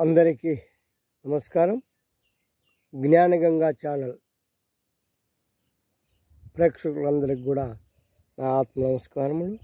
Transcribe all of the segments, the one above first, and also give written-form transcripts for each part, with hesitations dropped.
అందరికీ నమస్కారం. జ్ఞానగంగా ఛానల్ ప్రేక్షకులందరికీ కూడా నా ఆత్మ నమస్కారములు.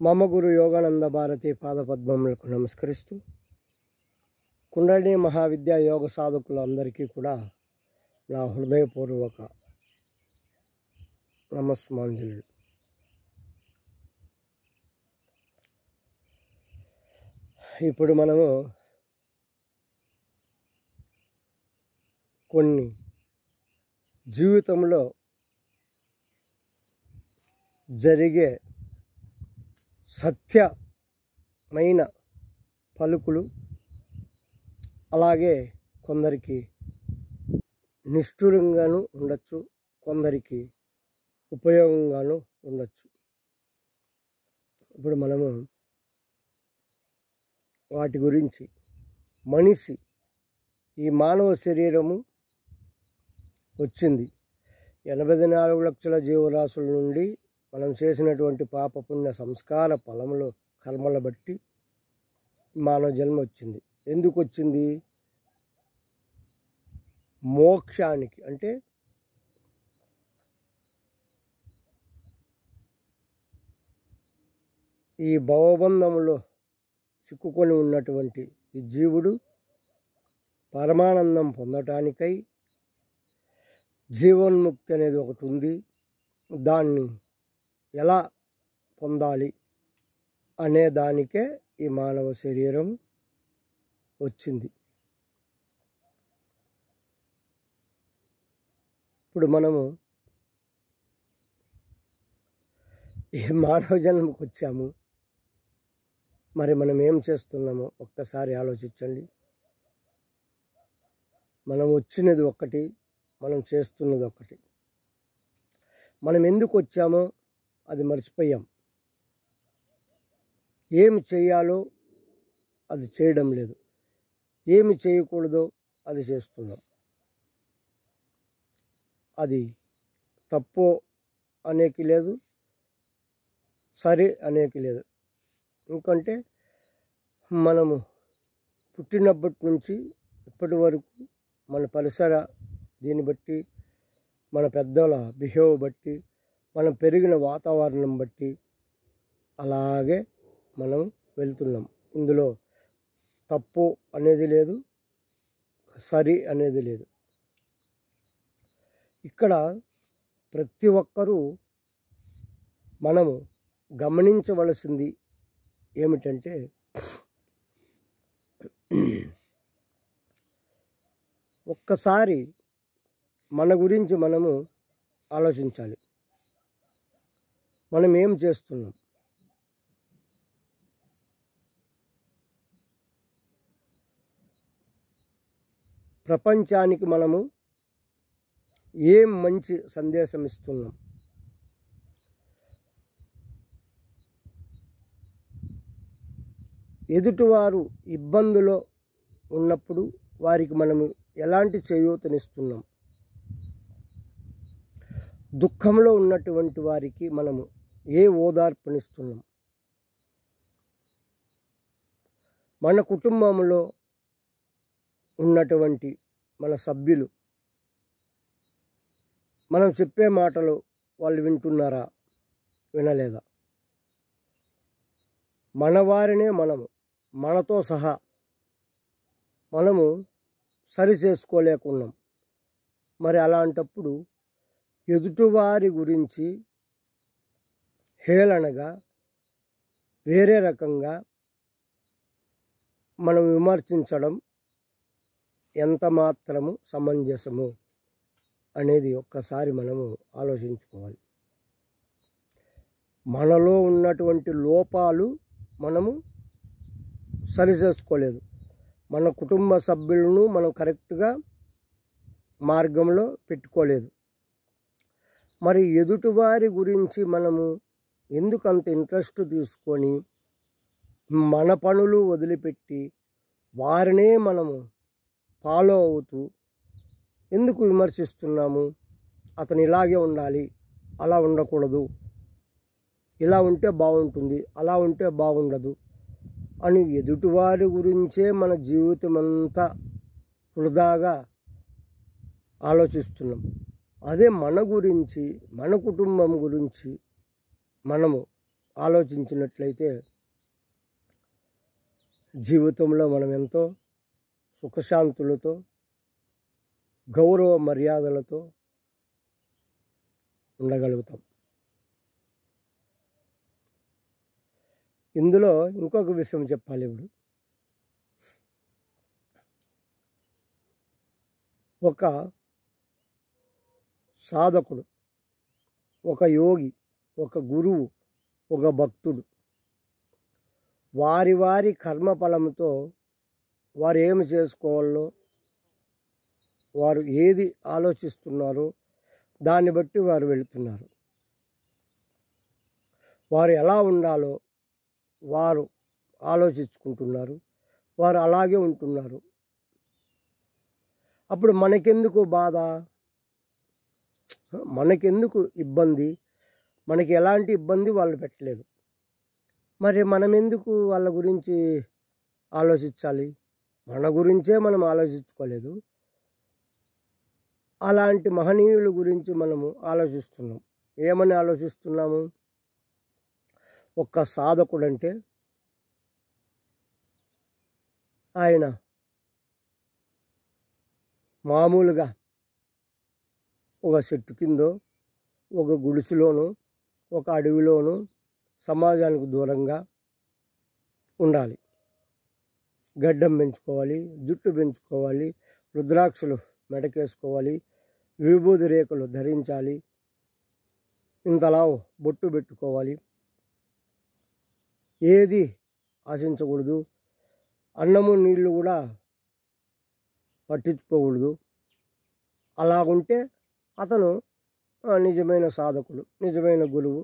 మమ గురు యోగానంద భారతి పాదపద్మములకు నమస్కరిస్తూ కుండలిని మహావిద్యా యోగ సాధకులందరికీ కూడా నా హృదయపూర్వక నమస్మాంజలు. ఇప్పుడు మనము కొన్ని జీవితంలో జరిగే సత్యమైన పలుకులు, అలాగే కొందరికి నిష్ఠురంగాను ఉండొచ్చు, కొందరికి ఉపయోగంగాను ఉండొచ్చు. ఇప్పుడు మనము వాటి గురించి, మనిషి ఈ మానవ శరీరము వచ్చింది 84 లక్షల జీవరాశుల నుండి మనం చేసినటువంటి పాపపుణ్య సంస్కార ఫలములు కర్మల బట్టి మానవ జన్మ వచ్చింది. ఎందుకు వచ్చింది? మోక్షానికి, అంటే ఈ భవబంధములో చిక్కుకొని ఉన్నటువంటి ఈ జీవుడు పరమానందం పొందటానికై జీవన్ముక్తి అనేది ఒకటి ఉంది. దాన్ని ఎలా పొందాలి అనే దానికే ఈ మానవ శరీరం వచ్చింది. ఇప్పుడు మనము ఈ మానవ జన్మకు వచ్చాము. మరి మనం ఏం చేస్తున్నామో ఒక్కసారి ఆలోచించండి. మనం వచ్చినది ఒకటి, మనం చేస్తున్నది ఒకటి. మనం ఎందుకు వచ్చామో అది మర్చిపోయాం. ఏమి చేయాలో అది చేయడం లేదు, ఏమి చేయకూడదో అది చేస్తున్నాం. అది తప్పు అనేకి లేదు, సరే అనేకి లేదు. ఎందుకంటే మనము పుట్టినప్పటి నుంచి ఇప్పటి వరకు మన పరిసర దీన్ని బట్టి, మన పెద్దల బిహేవ్ బట్టి, మనం పెరిగిన వాతావరణం బట్టి అలాగే మనం వెళ్తున్నాం. ఇందులో తప్పు అనేది లేదు, సరి అనేది లేదు. ఇక్కడ ప్రతి ఒక్కరూ మనము గమనించవలసింది ఏమిటంటే, ఒక్కసారి మన గురించి మనము ఆలోచించాలి. మనం ఏం చేస్తున్నాం? ప్రపంచానికి మనము ఏం మంచి సందేశం ఇస్తున్నాం? ఎదుటివారు ఇబ్బందులో ఉన్నప్పుడు వారికి మనము ఎలాంటి చేయూతనిస్తున్నాం? దుఃఖంలో ఉన్నటువంటి వారికి మనము ఏ ఓదార్పునిస్తున్నాం? మన కుటుంబంలో ఉన్నటువంటి మన సభ్యులు మనం చెప్పే మాటలు వాళ్ళు వింటున్నారా, వినలేదా? మన వారినే మనతో సహా మనము సరి చేసుకోలేకున్నాం. మరి అలాంటప్పుడు ఎదుటివారి గురించి హేళనగా, వేరే రకంగా మనం విమర్శించడం ఎంత మాత్రము సమంజసము అనేది ఒక్కసారి మనము ఆలోచించుకోవాలి. మనలో ఉన్నటువంటి లోపాలు మనము సరి చేసుకోలేదు, మన కుటుంబ సభ్యులను మనం కరెక్ట్గా మార్గంలో పెట్టుకోలేదు. మరి ఎదుటివారి గురించి మనము ఎందుకు అంత ఇంట్రెస్ట్ తీసుకొని మన పనులు వదిలిపెట్టి వారినే మనము ఫాలో అవుతూ ఎందుకు విమర్శిస్తున్నాము? అతను ఇలాగే ఉండాలి, అలా ఉండకూడదు, ఇలా ఉంటే బాగుంటుంది, అలా ఉంటే బాగుండదు అని ఎదుటివారి గురించే మన జీవితం అంతా వృధాగా ఆలోచిస్తున్నాం. అదే మన గురించి, మన కుటుంబం గురించి మనము ఆలోచించినట్లయితే జీవితంలో మనం ఎంతో సుఖశాంతులతో, గౌరవ మర్యాదలతో ఉండగలుగుతాం. ఇందులో ఇంకొక విషయం చెప్పాలి. ఇప్పుడు ఒక సాధకుడు, ఒక యోగి, ఒక గురువు, ఒక భక్తుడు వారి వారి కర్మఫలంతో వారు ఏమి చేసుకోవాలో, వారు ఏది ఆలోచిస్తున్నారో దాన్ని బట్టి వారు వెళుతున్నారు. వారు ఎలా ఉండాలో వారు ఆలోచించుకుంటున్నారు, వారు అలాగే ఉంటున్నారు. అప్పుడు మనకెందుకు బాధ, మనకెందుకు ఇబ్బంది? మనకి ఎలాంటి ఇబ్బంది వాళ్ళు పెట్టలేదు. మరి మనం ఎందుకు వాళ్ళ గురించి ఆలోచించాలి? మన గురించే మనం ఆలోచించుకోలేదు, అలాంటి మహనీయుల గురించి మనము ఆలోచిస్తున్నాం. ఏమని ఆలోచిస్తున్నాము? ఒక్క సాధకుడు అంటే ఆయన మామూలుగా ఒక చెట్టు కిందో, ఒక గుడిసెలోనో, ఒక అడవిలోనో సమాజానికి దూరంగా ఉండాలి. గడ్డం పెంచుకోవాలి, జుట్టు పెంచుకోవాలి, రుద్రాక్షలు మెడకేసుకోవాలి, విభూది రేఖలు ధరించాలి, ఇంతలా బొట్టు పెట్టుకోవాలి, ఏది ఆశించకూడదు, అన్నము నీళ్ళు కూడా పట్టించుకోకూడదు. అలాగుంటే అతను నిజమైన సాధకుడు, నిజమైన గురువు,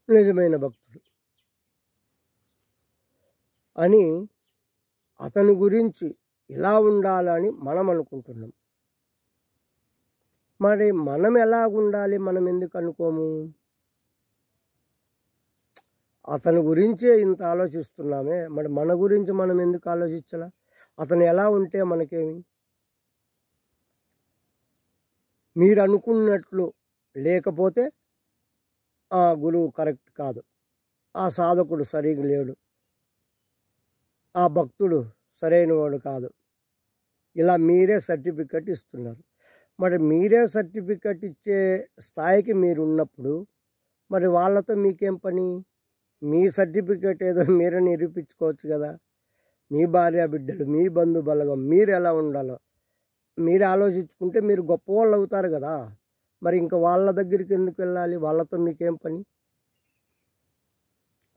నిజమైన భక్తుడు అని అతని గురించి ఇలా ఉండాలని మనం అనుకుంటున్నాం. మరి మనం ఎలా ఉండాలి, మనం ఎందుకు అనుకోము? అతని గురించే ఇంత ఆలోచిస్తున్నామే, మరి మన గురించి మనం ఎందుకు ఆలోచించాలా? అతను ఎలా ఉంటే మనకేమి? మీరు అనుకున్నట్లు లేకపోతే ఆ గురువు కరెక్ట్ కాదు, ఆ సాధకుడు సరిగా లేడు, ఆ భక్తుడు సరైన వాడు కాదు, ఇలా మీరే సర్టిఫికెట్ ఇస్తున్నారు. మరి మీరే సర్టిఫికెట్ ఇచ్చే స్థాయికి మీరు ఉన్నప్పుడు మరి వాళ్ళతో మీకేం పని? మీ సర్టిఫికెట్ ఏదో మీరే నిరూపించుకోవచ్చు కదా. మీ భార్య బిడ్డలు, మీ బంధు బలగం, మీరు ఎలా ఉండాలో మీరు ఆలోచించుకుంటే మీరు గొప్పవాళ్ళు అవుతారు కదా. మరి ఇంకా వాళ్ళ దగ్గరికి ఎందుకు వెళ్ళాలి? వాళ్ళతో మీకేం పని?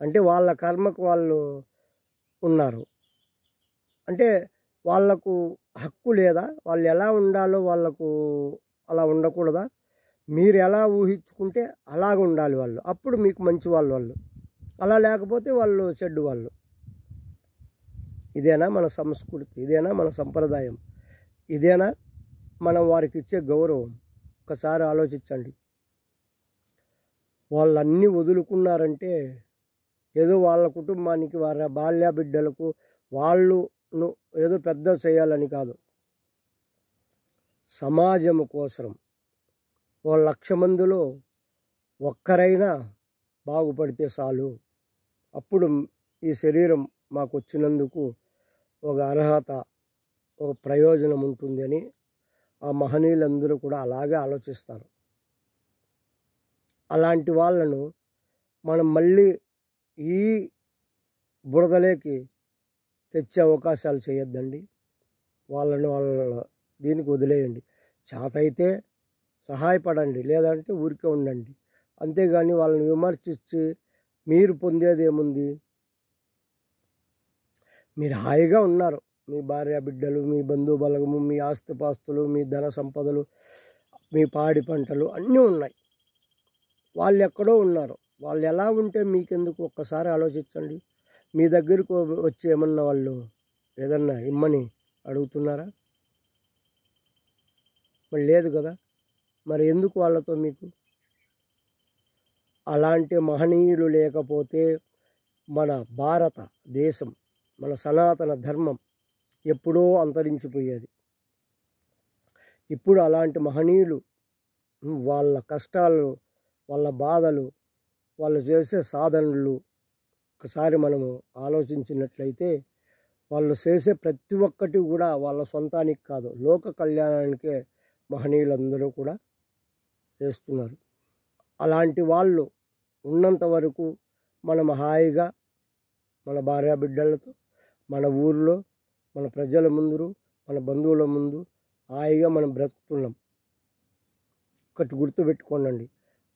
అంటే వాళ్ళ కర్మకు వాళ్ళు ఉన్నారు అంటే వాళ్లకు హక్కు లేదా? వాళ్ళు ఎలా ఉండాలో వాళ్ళకు అలా ఉండకూడదా? మీరు ఎలా ఊహించుకుంటే అలాగ ఉండాలి వాళ్ళు, అప్పుడు మీకు మంచి వాళ్ళు. అలా లేకపోతే వాళ్ళు చెడ్డు వాళ్ళు. ఇదేనా మన సంస్కృతి? ఇదేనా మన సంప్రదాయం? ఇదేనా మనం వారికి ఇచ్చే గౌరవం? ఒకసారి ఆలోచించండి. వాళ్ళన్నీ వదులుకున్నారంటే ఏదో వాళ్ళ కుటుంబానికి, వారి బాల్య బిడ్డలకు వాళ్ళను ఏదో పెద్ద చేయాలని కాదు, సమాజము కోసం ఓ 1,00,000 మందిలో ఒక్కరైనా బాగుపడితే చాలు, అప్పుడు ఈ శరీరం మాకు వచ్చినందుకు ఒక అర్హత, ఒక ప్రయోజనం ఉంటుంది అని ఆ మహనీయులందరూ కూడా అలాగే ఆలోచిస్తారు. అలాంటి వాళ్ళను మనం మళ్ళీ ఈ బురదలోకి తెచ్చే అవకాశాలు చేయొద్దండి. వాళ్ళను వాళ్ళ దీనికి వదిలేయండి. చేతైతే సహాయపడండి, లేదంటే ఊరికే ఉండండి. అంతేగాని వాళ్ళని విమర్శించి మీరు పొందేది ఏముంది? మీరు హాయిగా ఉన్నారు, మీ భార్య బిడ్డలు, మీ బంధు బలగము, మీ ఆస్తిపాస్తులు, మీ ధన సంపదలు, మీ పాడి పంటలు అన్నీ ఉన్నాయి. వాళ్ళు ఎక్కడో ఉన్నారు. వాళ్ళు ఎలా ఉంటే మీకెందుకు? ఒక్కసారి ఆలోచించండి. మీ దగ్గరకు వచ్చి ఏమన్నా వాళ్ళు ఏదన్నా ఇమ్మని అడుగుతున్నారా? మరి లేదు కదా. మరి ఎందుకు వాళ్ళతో మీకు? అలాంటి మహనీయులు లేకపోతే మన భారతదేశం, మన సనాతన ధర్మం ఎప్పుడో అంతరించిపోయేది. ఇప్పుడు అలాంటి మహనీయులు వాళ్ళ కష్టాలు, వాళ్ళ బాధలు, వాళ్ళు చేసే సాధనలు ఒకసారి మనము ఆలోచించినట్లయితే వాళ్ళు చేసే ప్రతి ఒక్కటి కూడా వాళ్ళ సొంతానికి కాదు, లోక కళ్యాణానికే మహనీయులందరూ కూడా చేస్తున్నారు. అలాంటి వాళ్ళు ఉన్నంత వరకు మనం హాయిగా మన భార్యాబిడ్డలతో, మన ఊరిలో, మన ప్రజల ముందు, మన బంధువుల ముందు హాయిగా మనం బ్రతుకుతున్నాం. ఒకటి గుర్తుపెట్టుకోండి,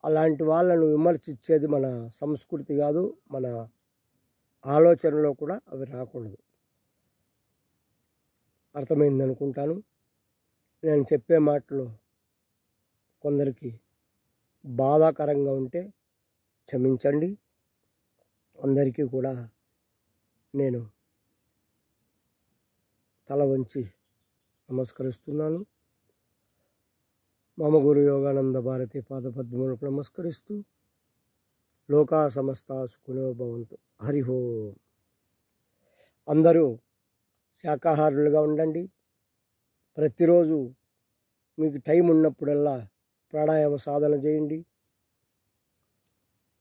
అలాంటి వాళ్ళను విమర్శించేది మన సంస్కృతి కాదు, మన ఆలోచనలో కూడా అవి రాకూడదు. అర్థమైంది అనుకుంటాను. నేను చెప్పే మాటలు కొందరికి బాధాకరంగా ఉంటే క్షమించండి. అందరికీ కూడా నేను తల వంచి నమస్కరిస్తున్నాను. మమ గురు యోగానంద భారతి పాదపద్మములకు నమస్కరిస్తూ లోకా సమస్త సుఖినో భవంతు. హరి ఓం. అందరూ శాకాహారులుగా ఉండండి. ప్రతిరోజు మీకు టైం ఉన్నప్పుడల్లా ప్రాణాయామ సాధన చేయండి.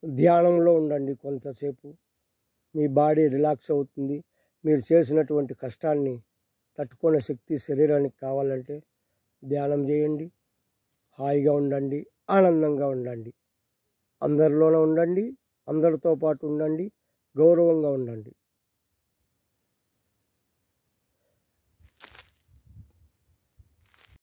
ధ్యానంలో ఉండండి. కొంతసేపు మీ బాడీ రిలాక్స్ అవుతుంది. మీరు చేసినటువంటి కష్టాన్ని తట్టుకునే శక్తి శరీరానికి కావాలంటే ధ్యానం చేయండి. హాయిగా ఉండండి, ఆనందంగా ఉండండి. అందరిలోనే ఉండండి, అందరితో పాటు ఉండండి, గౌరవంగా ఉండండి.